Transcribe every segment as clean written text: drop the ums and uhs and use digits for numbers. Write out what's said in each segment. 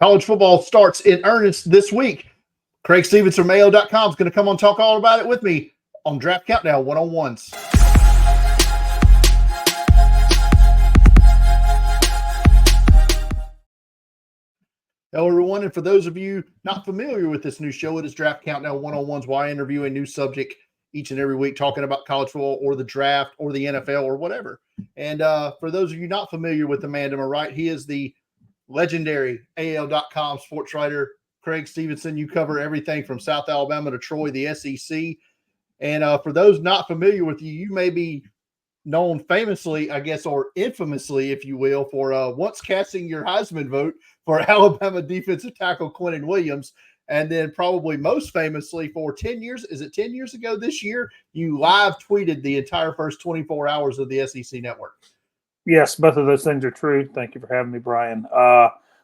College football starts in earnest this week. Creg Stephenson from Mayo.com is going to come on and talk all about it with me on Draft Countdown one-on-ones. Hello, everyone. And for those of you not familiar with this new show, it is Draft Countdown one-on-ones, where I interview a new subject each and every week talking about college football or the draft or the NFL or whatever. And for those of you not familiar with the man to my right, he is the legendary AL.com sports writer, Creg Stephenson. You cover everything from South Alabama to Troy, the SEC. And for those not familiar with you, you may be known famously, I guess, or infamously, if you will, for once casting your Heisman vote for Alabama defensive tackle Quentin Williams. And then probably most famously for 10 years, is it 10 years ago this year, you live tweeted the entire first 24 hours of the SEC network. Yes, both of those things are true. Thank you for having me, Brian.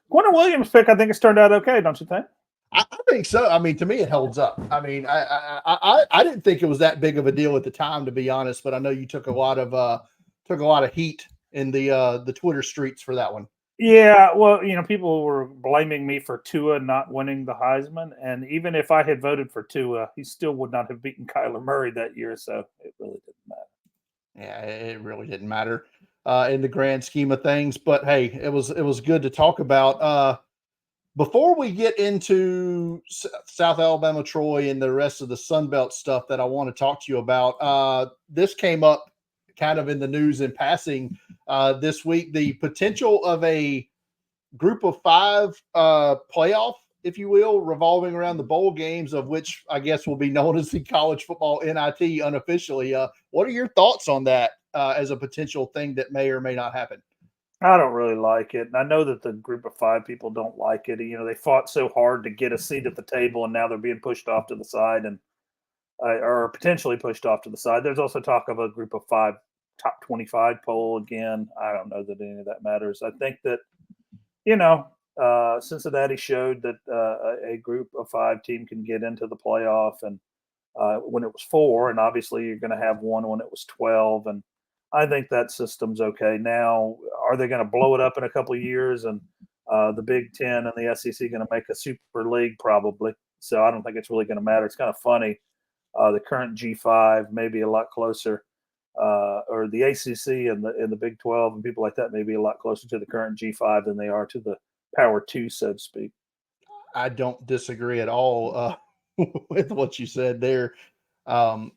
Quentin Williams pick, I think it's turned out okay, don't you think? I think so. I mean, to me, it holds up. I mean, I didn't think it was that big of a deal at the time, to be honest. But I know you took a lot of heat in the Twitter streets for that one. Yeah, well, people were blaming me for Tua not winning the Heisman, and even if I had voted for Tua, he still would not have beaten Kyler Murray that year. So it really didn't matter. Yeah, it really didn't matter in the grand scheme of things. But hey, it was good to talk about. Before we get into South Alabama, Troy, and the rest of the Sun Belt stuff that I want to talk to you about, this came up kind of in the news in passing this week. The potential of a group of five playoff, if you will, revolving around the bowl games, of which I guess will be known as the college football NIT unofficially. What are your thoughts on that as a potential thing that may or may not happen? I don't really like it. And I know that the group of five people don't like it. They fought so hard to get a seat at the table, and now they're being pushed off to the side or potentially pushed off to the side. There's also talk of a group of five top 25 poll again. I don't know that any of that matters. I think that, Cincinnati showed that a group of five team can get into the playoff, and when it was 4, and obviously you're going to have one when it was 12. And I think that system's okay. Now, are they going to blow it up in a couple of years? And the Big Ten and the SEC going to make a super league? Probably. So I don't think it's really going to matter. It's kind of funny. The current G5 may be a lot closer, or the ACC and the Big 12 and people like that may be a lot closer to the current G5 than they are to the Power 2, so to speak. I don't disagree at all with what you said there.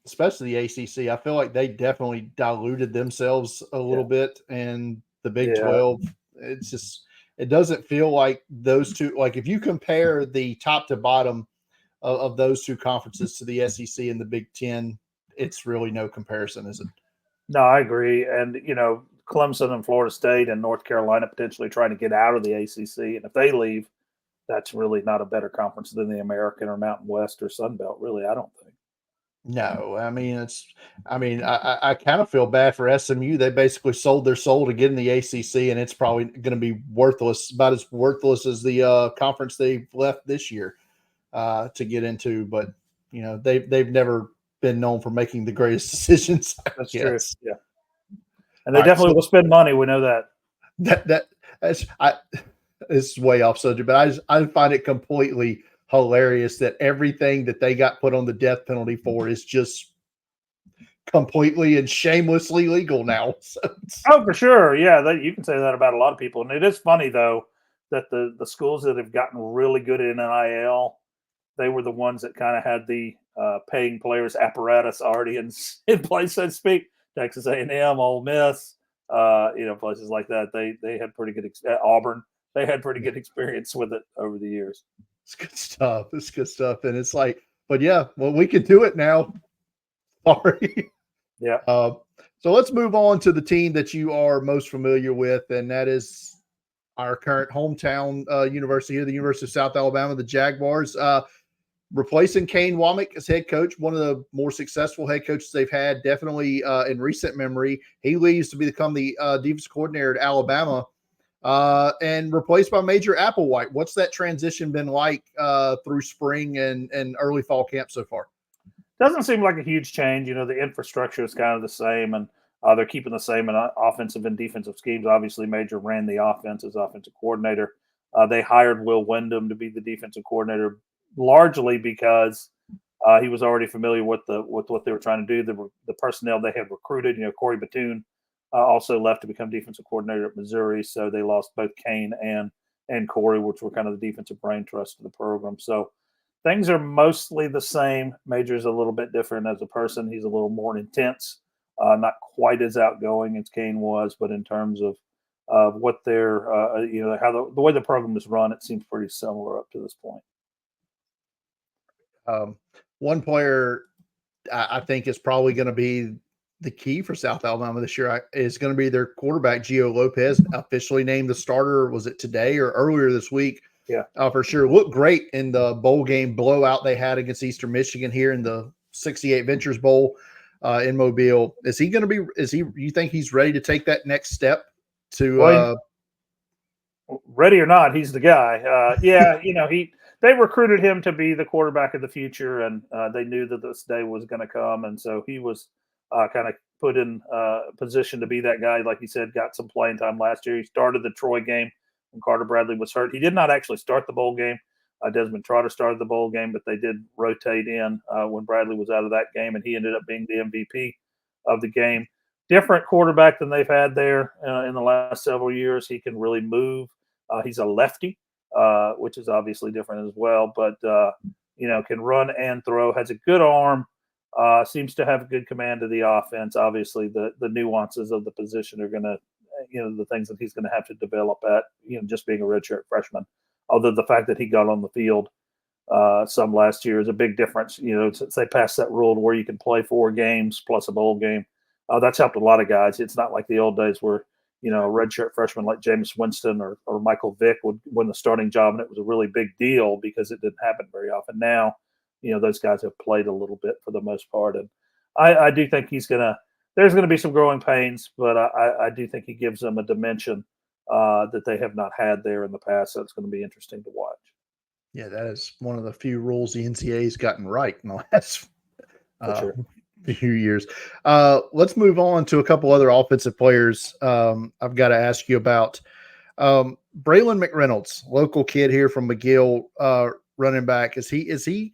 Especially the ACC. I feel like they definitely diluted themselves a little bit, and the Big 12, it doesn't feel like those two, like if you compare the top to bottom of those two conferences to the SEC and the Big 10, it's really no comparison, is it? No, I agree. And, Clemson and Florida State and North Carolina potentially trying to get out of the ACC. And if they leave, that's really not a better conference than the American or Mountain West or Sun Belt, really, I don't think. No, I mean, I kind of feel bad for SMU. They basically sold their soul to get in the ACC, and it's probably going to be worthless, about as worthless as the conference they've left this year to get into. But, they've never been known for making the greatest decisions. That's true. Yeah. And they definitely will spend money. We know that. It's way off subject, but I find it completely hilarious that everything that they got put on the death penalty for is just completely and shamelessly legal now. Oh, for sure. Yeah, you can say that about a lot of people. And it is funny, though, that the schools that have gotten really good at NIL, they were the ones that kind of had the paying players apparatus already in place, so to speak. Texas A&M, Ole Miss, places like that. They had pretty good Auburn. They had pretty good experience with it over the years. It's good stuff. It's good stuff. And it's like, but yeah, well, we can do it now. Sorry. Yeah. So let's move on to the team that you are most familiar with, and that is our current hometown university here, the University of South Alabama, the Jaguars. Replacing Kane Womack as head coach, one of the more successful head coaches they've had, definitely in recent memory. He leaves to become the defensive coordinator at Alabama. And replaced by Major Applewhite. What's that transition been like through spring and early fall camp so far? Doesn't seem like a huge change. The infrastructure is kind of the same, and they're keeping the same in offensive and defensive schemes. Obviously, Major ran the offense as offensive coordinator. They hired Will Wyndham to be the defensive coordinator, largely because he was already familiar with what they were trying to do. The personnel they had recruited, Corey Batoon also left to become defensive coordinator at Missouri, so they lost both Kane and Corey, which were kind of the defensive brain trust of the program. So things are mostly the same. Major's a little bit different as a person. He's a little more intense, not quite as outgoing as Kane was, but in terms of what they're, how the way the program is run, it seems pretty similar up to this point. One player I think is probably going to be the key for South Alabama this year is going to be their quarterback, Gio Lopez, officially named the starter. Was it today or earlier this week? Yeah, for sure. Looked great in the bowl game blowout they had against Eastern Michigan here in the 68 Ventures Bowl in Mobile. Is he going to be? You think he's ready to take that next step? Ready or not, he's the guy. They recruited him to be the quarterback of the future, and they knew that this day was going to come, and so he was kind of put in position to be that guy. Like you said, got some playing time last year. He started the Troy game when Carter Bradley was hurt. He did not actually start the bowl game. Desmond Trotter started the bowl game, but they did rotate in when Bradley was out of that game, and he ended up being the MVP of the game. Different quarterback than they've had there in the last several years. He can really move. He's a lefty, which is obviously different as well, but can run and throw, has a good arm, seems to have good command of the offense. Obviously, the nuances of the position are going to, the things that he's going to have to develop at, just being a redshirt freshman. Although the fact that he got on the field some last year is a big difference. Since they passed that rule to where you can play 4 games plus a bowl game, that's helped a lot of guys. It's not like the old days where a redshirt freshman like Jameis Winston or Michael Vick would win the starting job, and it was a really big deal because it didn't happen very often. Now, those guys have played a little bit for the most part, and I do think there's going to be some growing pains, but I do think he gives them a dimension that they have not had there in the past. So it's going to be interesting to watch. Yeah, that is one of the few rules the NCAA's gotten right in the last few years. Let's move on to a couple other offensive players. I've got to ask you about Braylon McReynolds, local kid here from McGill, running back. Is he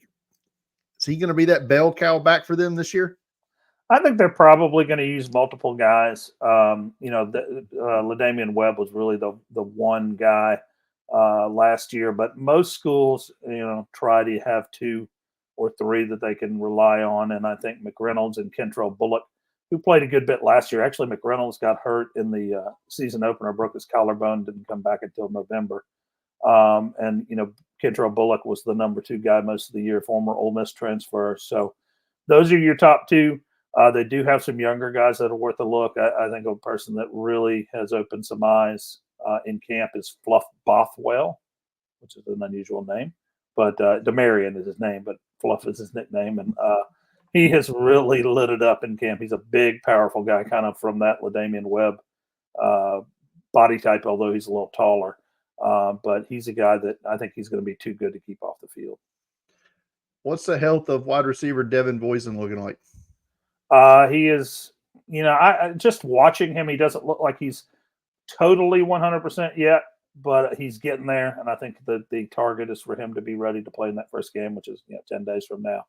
going to be that bell cow back for them this year? I think they're probably going to use multiple guys. LaDamian Webb was really the one guy last year, but most schools, try to have 2 or 3 that they can rely on. And I think McReynolds and Kentrell Bullock, who played a good bit last year. Actually, McReynolds got hurt in the season opener, broke his collarbone, didn't come back until November. Kentrell Bullock was the number 2 guy most of the year, former Ole Miss transfer. So those are your top 2. They do have some younger guys that are worth a look. I think a person that really has opened some eyes in camp is Fluff Bothwell, which is an unusual name. But Demarion is his name, but Fluff is his nickname. And he has really lit it up in camp. He's a big, powerful guy, kind of from that LaDamian Webb body type, although he's a little taller. But he's a guy that I think he's going to be too good to keep off the field. What's the health of wide receiver Devin Boyson looking like? He is, I just watching him, he doesn't look like he's totally 100% yet, but he's getting there. And I think that the target is for him to be ready to play in that first game, which is 10 days from now.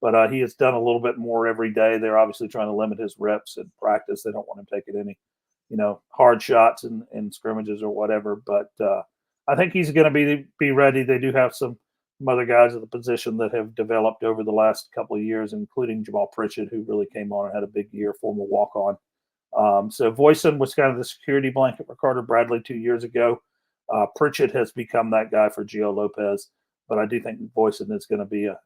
But he has done a little bit more every day. They're obviously trying to limit his reps in practice. They don't want him taking any, hard shots in scrimmages or whatever. But I think he's going to be ready. They do have some other guys at the position that have developed over the last couple of years, including Jamal Pritchett, who really came on and had a big year, former walk-on. So Voisin was kind of the security blanket for Carter Bradley 2 years ago. Pritchett has become that guy for Gio Lopez, but I do think Voisin is going to be a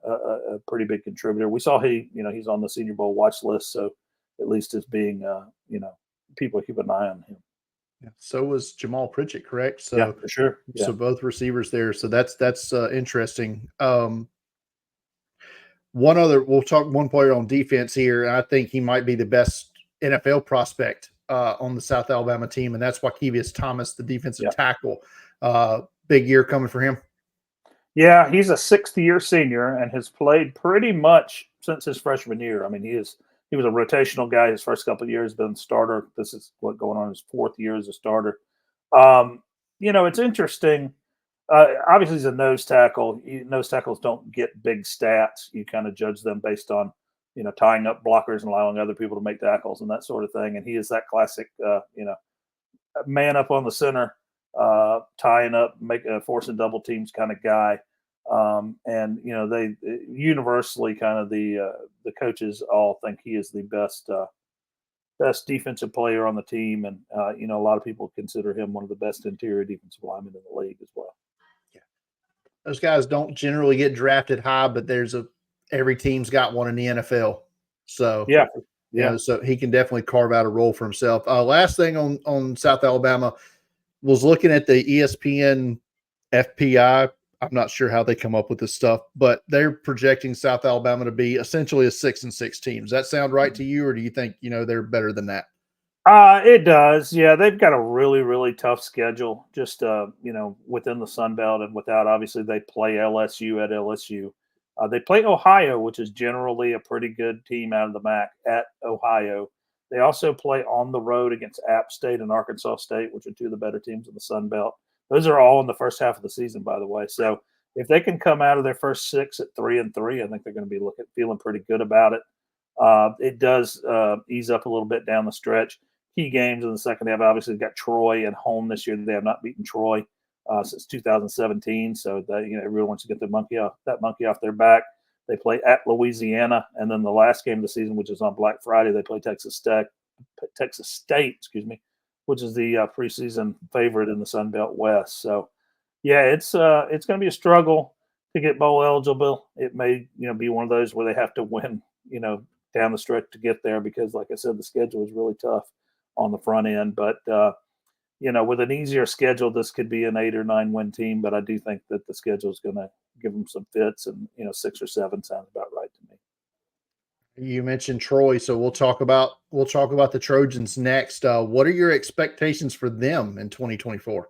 pretty big contributor. We saw he's on the Senior Bowl watch list, so at least as being people keep an eye on him. Yeah, so was Jamal Pritchett, correct? So yeah, for sure. Yeah. So both receivers there. So that's interesting. We'll talk one player on defense here. And I think he might be the best NFL prospect on the South Alabama team, and that's Wakevius Thomas, the defensive tackle. Big year coming for him. Yeah, he's a 6th-year senior and has played pretty much since his freshman year. I mean, he was a rotational guy his first couple of years, been starter. This is going on his 4th year as a starter. It's interesting. Obviously, he's a nose tackle. Nose tackles don't get big stats. You kind of judge them based on, tying up blockers and allowing other people to make tackles and that sort of thing. And he is that classic, man up on the center, tying up, forcing double teams kind of guy. And they universally kind of the coaches all think he is the best defensive player on the team, and a lot of people consider him one of the best interior defensive linemen in the league as well. Yeah. Those guys don't generally get drafted high, but every team's got one in the NFL. So yeah. So he can definitely carve out a role for himself. Last thing on South Alabama, was looking at the ESPN FPI. I'm not sure how they come up with this stuff, but they're projecting South Alabama to be essentially a 6-6 team. Does that sound right to you, or do you think they're better than that? It does. Yeah, they've got a really, really tough schedule. Just within the Sun Belt, and without, obviously they play LSU at LSU. They play Ohio, which is generally a pretty good team out of the MAC at Ohio. They also play on the road against App State and Arkansas State, which are two of the better teams in the Sun Belt. Those are all in the first half of the season, by the way. So if they can come out of their first 6 at 3-3, I think they're going to be feeling pretty good about it. It does ease up a little bit down the stretch. Key games in the second half, obviously, got Troy at home this year. They have not beaten Troy since 2017. So everyone wants to get that monkey off their back. They play at Louisiana, and then the last game of the season, which is on Black Friday, they play Texas State, which is the preseason favorite in the Sun Belt West. So, yeah, it's going to be a struggle to get bowl eligible. It may be one of those where they have to win down the stretch to get there, because, like I said, the schedule is really tough on the front end. But with an easier schedule, this could be an 8 or 9 win team. But I do think that the schedule is going to give them some fits, and 6 or 7 sounds about right to me. You mentioned Troy, so we'll talk about the Trojans next. What are your expectations for them in 2024?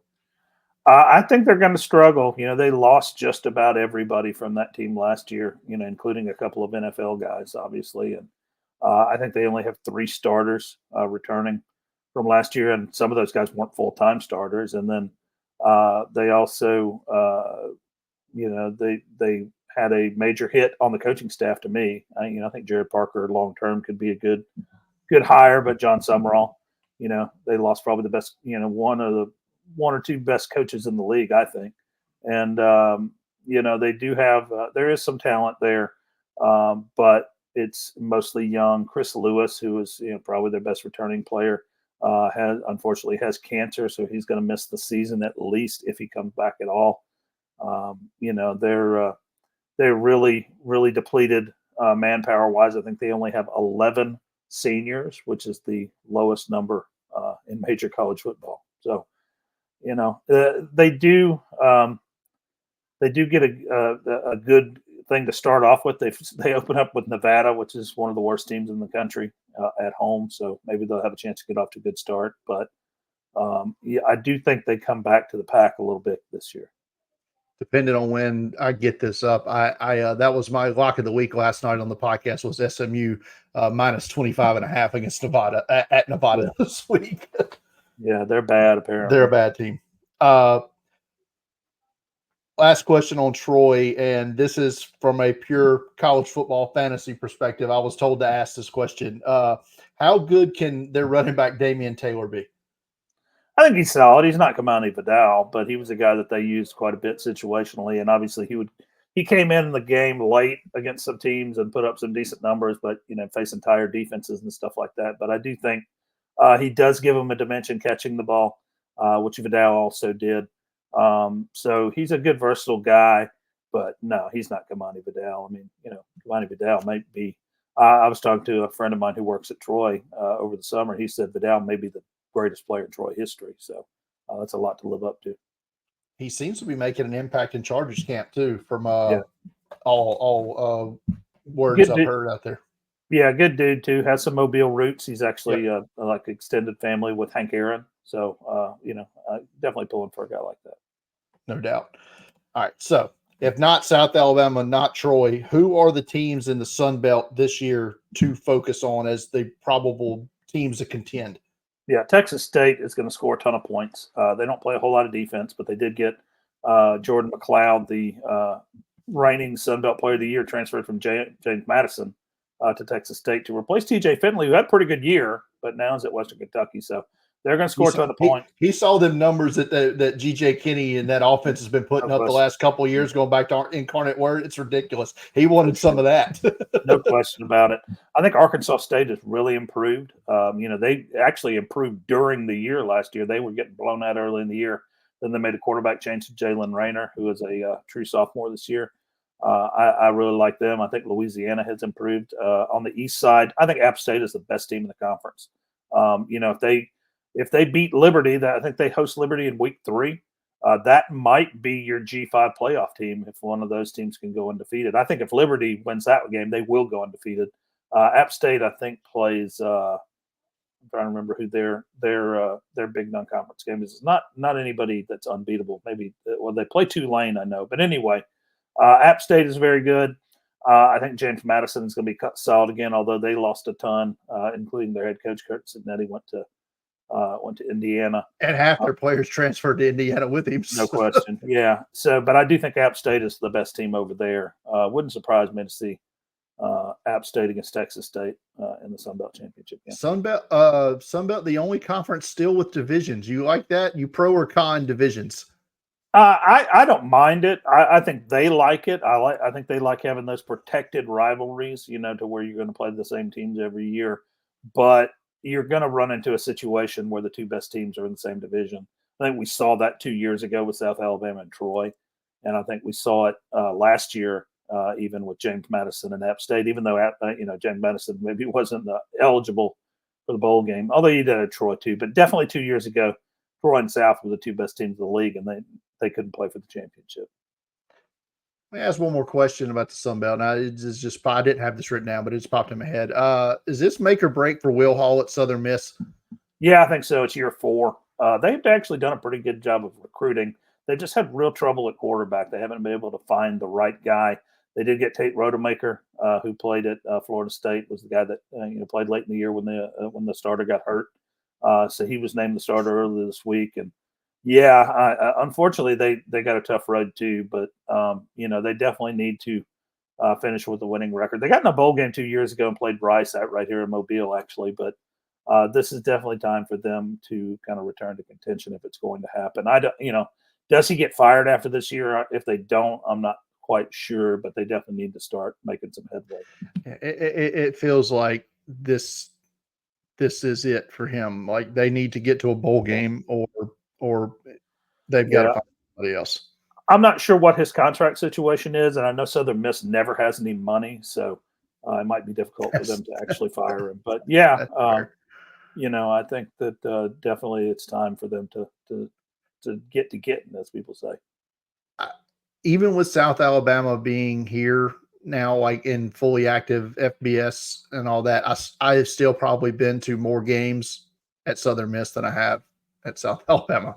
I think they're going to struggle. They lost just about everybody from that team last year, including a couple of NFL guys, obviously. And I think they only have 3 starters returning from last year, and some of those guys weren't full-time starters. And then they also, they had a major hit on the coaching staff to me. I think Jared Parker long-term could be a good hire, but John Summerall, they lost probably the best, one or two best coaches in the league, I think. And, they do have, there is some talent there, but it's mostly young. Chris Lewis, who is, probably their best returning player, unfortunately has cancer. So he's going to miss the season at least, if he comes back at all. They're really, really depleted manpower wise. I think they only have 11 seniors, which is the lowest number in major college football. So, they do get a good thing to start off with. They open up with Nevada, which is one of the worst teams in the country at home. So maybe they'll have a chance to get off to a good start. But I do think they come back to the pack a little bit this year. Depending on when I get this up, I that was my lock of the week last night on the podcast, was SMU minus 25.5 against Nevada at Nevada this week. Yeah, they're bad, apparently. They're a bad team. Last question on Troy, and this is from a pure college football fantasy perspective. I was told to ask this question. How good can their running back Damian Taylor be? I think he's solid. He's not Kamani Vidal, but he was a guy that they used quite a bit situationally. And obviously he came in the game late against some teams and put up some decent numbers, but, facing tired defenses and stuff like that. But I do think he does give him a dimension catching the ball, which Vidal also did. So he's a good, versatile guy, but no, he's not Kamani Vidal. I mean, Kamani Vidal might be, I was talking to a friend of mine who works at Troy over the summer. He said Vidal may be the greatest player in Troy history. So that's a lot to live up to. He seems to be making an impact in Chargers camp too, from all words I've heard out there. Yeah, good dude too. Has some Mobile roots. He's actually like extended family with Hank Aaron. So definitely pulling for a guy like that. No doubt. All right. So if not South Alabama, not Troy, who are the teams in the Sun Belt this year to focus on as the probable teams to contend? Yeah, Texas State is going to score a ton of points. They don't play a whole lot of defense, but they did get Jordan McLeod, the reigning Sun Belt Player of the Year, transferred from James Madison to Texas State to replace TJ Finley, who had a pretty good year, but now is at Western Kentucky. So they're going to score a ton of points. He saw them numbers that GJ Kinney and that offense has been putting up the last couple of years, going back to our Incarnate Word. It's ridiculous. He wanted some of that. No question about it. I think Arkansas State has really improved. They actually improved during the year last year. They were getting blown out early in the year. Then they made a quarterback change to Jalen Rayner, who is a true sophomore this year. I really like them. I think Louisiana has improved on the east side. I think App State is the best team in the conference. If they beat Liberty, I think they host Liberty in week 3. That might be your G5 playoff team if one of those teams can go undefeated. I think if Liberty wins that game, they will go undefeated. App State, I think, plays. I'm trying to remember who their big non-conference game is. It's not anybody that's unbeatable. Maybe they play Tulane, I know. But anyway, App State is very good. I think James Madison is going to be solid again, although they lost a ton, including their head coach Kurt Signetti went to Indiana, and half their players transferred to Indiana with him. No question. Yeah. So, but I do think App State is the best team over there. Wouldn't surprise me to see App State against Texas State in the Sun Belt Championship game. Sun Belt, the only conference still with divisions. You like that? You pro or con divisions? I don't mind it. I think they like it. I think they like having those protected rivalries, to where you're going to play the same teams every year. But you're going to run into a situation where the two best teams are in the same division. I think we saw that 2 years ago with South Alabama and Troy. And I think we saw it last year, even with James Madison and App State, even though, James Madison maybe wasn't eligible for the bowl game, although he did at Troy too. But definitely 2 years ago, Troy and South were the two best teams in the league, and they couldn't play for the championship. Let me ask one more question about the Sun Belt. Now, it's just I didn't have this written down, but it's popped in my head. Is this make or break for Will Hall at Southern Miss? Yeah, I think so. It's year 4. They've actually done a pretty good job of recruiting. They just had real trouble at quarterback. They haven't been able to find the right guy. They did get Tate Rodemaker, who played at Florida State, was the guy that played late in the year when the starter got hurt. So he was named the starter earlier this week. And yeah, unfortunately, they got a tough road too. But they definitely need to finish with a winning record. They got in a bowl game 2 years ago and played Rice out right here in Mobile, actually. But this is definitely time for them to kind of return to contention if it's going to happen. Does he get fired after this year? If they don't, I'm not quite sure, but they definitely need to start making some headway. It feels like this is it for him. Like they need to get to a bowl game or they've got to find somebody else. I'm not sure what his contract situation is, and I know Southern Miss never has any money, so it might be difficult for them to actually fire him. But yeah, I think that definitely it's time for them to get to getting, as people say. Even with South Alabama being here now, like in fully active FBS and all that, I have still probably been to more games at Southern Miss than I have at South Alabama.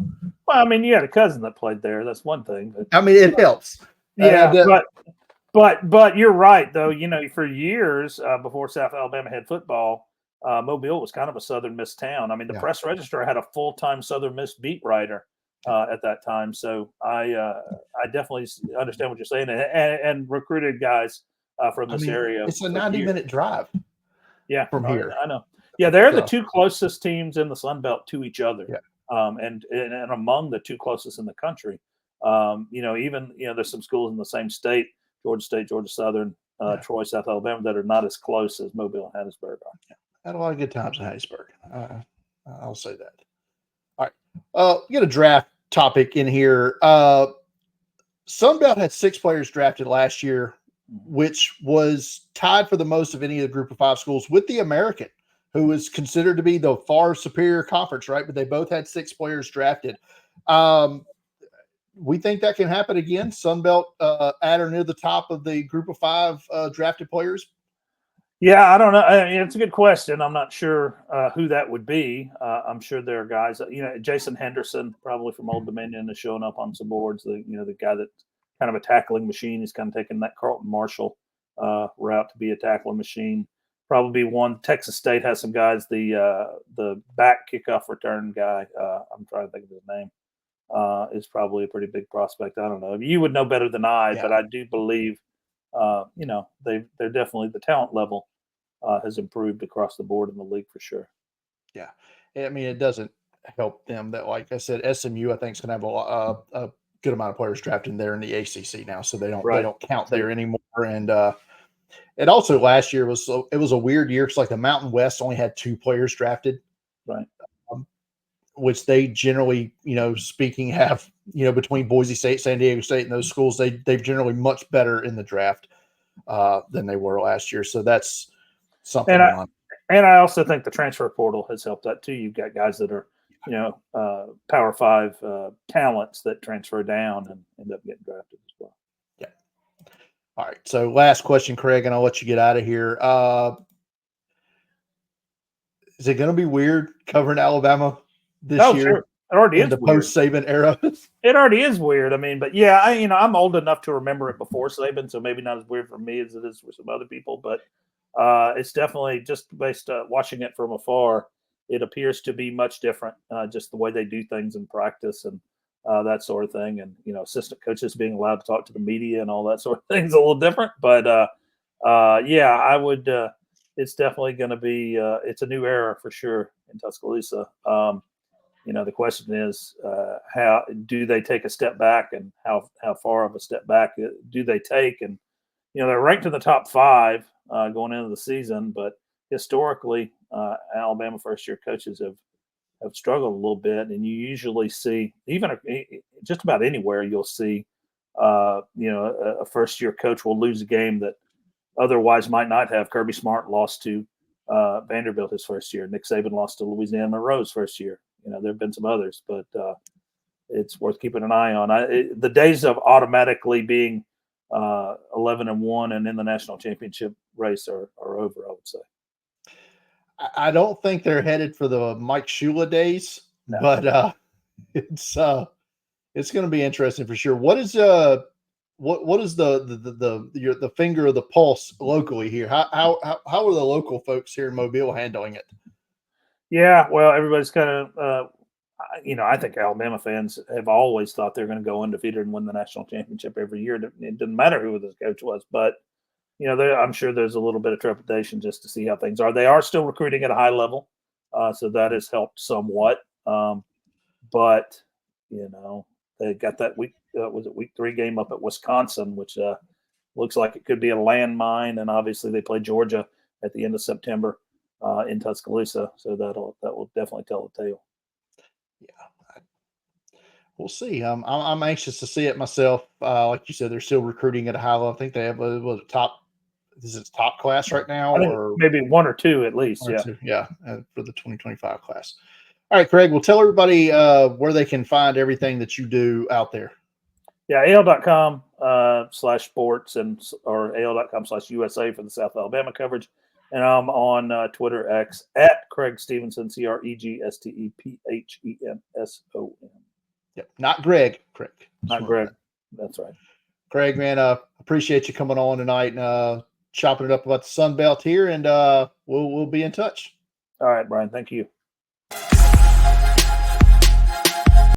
Well, I mean, you had a cousin that played there. That's one thing. But, I mean, it helps. Yeah, but you're right, though. For years before South Alabama had football, Mobile was kind of a Southern Miss town. I mean, the Press Register had a full-time Southern Miss beat writer at that time. So I definitely understand what you're saying and recruited guys from this area. It's a 90-minute drive. Yeah, from here. I know. Yeah, they're the two closest teams in the Sun Belt to each other. Yeah. And among the two closest in the country. Even there's some schools in the same state, Georgia State, Georgia Southern, Troy, South Alabama, that are not as close as Mobile and Hattiesburg are. Yeah. Had a lot of good times in Hattiesburg. I'll say that. All right. We got a draft topic in here. Sun Belt had 6 players drafted last year, which was tied for the most of any of the group of 5 schools with the American, who is considered to be the far superior conference, right? But they both had 6 players drafted. We think that can happen again. Sun Belt at or near the top of the group of 5 drafted players. Yeah, I don't know. I mean, it's a good question. I'm not sure who that would be. I'm sure there are guys. Jason Henderson, probably from Old Dominion, is showing up on some boards. The guy that's kind of a tackling machine. He's kind of taking that Carlton Marshall route to be a tackling machine. Probably one. Texas State has some guys. The back kickoff return guy. I'm trying to think of his name. is probably a pretty big prospect. I don't know. You would know better than I, Yeah. but I do believe, they're definitely the talent level has improved across the board in the league for sure. Yeah. I mean, it doesn't help them that, like I said, SMU, I think, is going to have a good amount of players drafted there in the ACC now, so they don't count there anymore. And it also last year was a weird year because like the Mountain West only had 2 players drafted, Right. Which they generally, speaking, have between Boise State, San Diego State, and those schools, they've generally much better in the draft than they were last year. So that's something. And I also think the transfer portal has helped that too. You've got guys that are, Power 5 talents that transfer down and end up getting drafted as well. Yeah. All right. So last question, Craig, and I'll let you get out of here. Is it going to be weird covering Alabama this year? Sure. It already in is the weird. post-Saban era. It already is weird. I mean, but yeah, I'm old enough to remember it before Saban, so maybe not as weird for me as it is for some other people. But it's definitely just based watching it from afar. It appears to be much different, just the way they do things in practice and that sort of thing. And assistant coaches being allowed to talk to the media and all that sort of thing is a little different. But yeah, I would. It's definitely going to be. It's a new era for sure in Tuscaloosa. The question is, how do they take a step back, and how far of a step back do they take? And they're ranked in the top 5 going into the season, but historically, Alabama first-year coaches have struggled a little bit, and you usually see even just about anywhere you'll see, a first-year coach will lose a game that otherwise might not have. Kirby Smart lost to Vanderbilt his first year. Nick Saban lost to Louisiana Monroe's first year. There have been some others, but it's worth keeping an eye on. The days of automatically being 11-1 and in the national championship race are over, I would say. I don't think they're headed for the Mike Shula days, No. but it's going to be interesting for sure. What is what is the finger of the pulse locally here? How are the local folks here in Mobile handling it? Yeah, well, everybody's kind of, I think Alabama fans have always thought they're going to go undefeated and win the national championship every year. It didn't matter who the coach was, but I'm sure there's a little bit of trepidation just to see how things are. They are still recruiting at a high level, so that has helped somewhat. But they got that week week 3 game up at Wisconsin, which looks like it could be a landmine. And obviously they play Georgia at the end of September in Tuscaloosa, so that will definitely tell the tale. Yeah, we'll see. I'm anxious to see it myself. Like you said, they're still recruiting at a high level. I think they have a top. Is it top class right now, or maybe 1 or 2 at least? Yeah, 2, yeah, for the 2025 class. All right, Craig. Well, tell everybody where they can find everything that you do out there. Yeah, al.com/sports or al.com/USA for the South Alabama coverage. And I'm on Twitter X at Creg Stephenson, CregStephenson. Yep, not Greg. Craig. Not Greg. That's right. Craig, man, appreciate you coming on tonight and chopping it up about the Sun Belt here, and we'll be in touch. All right, Brian. Thank you.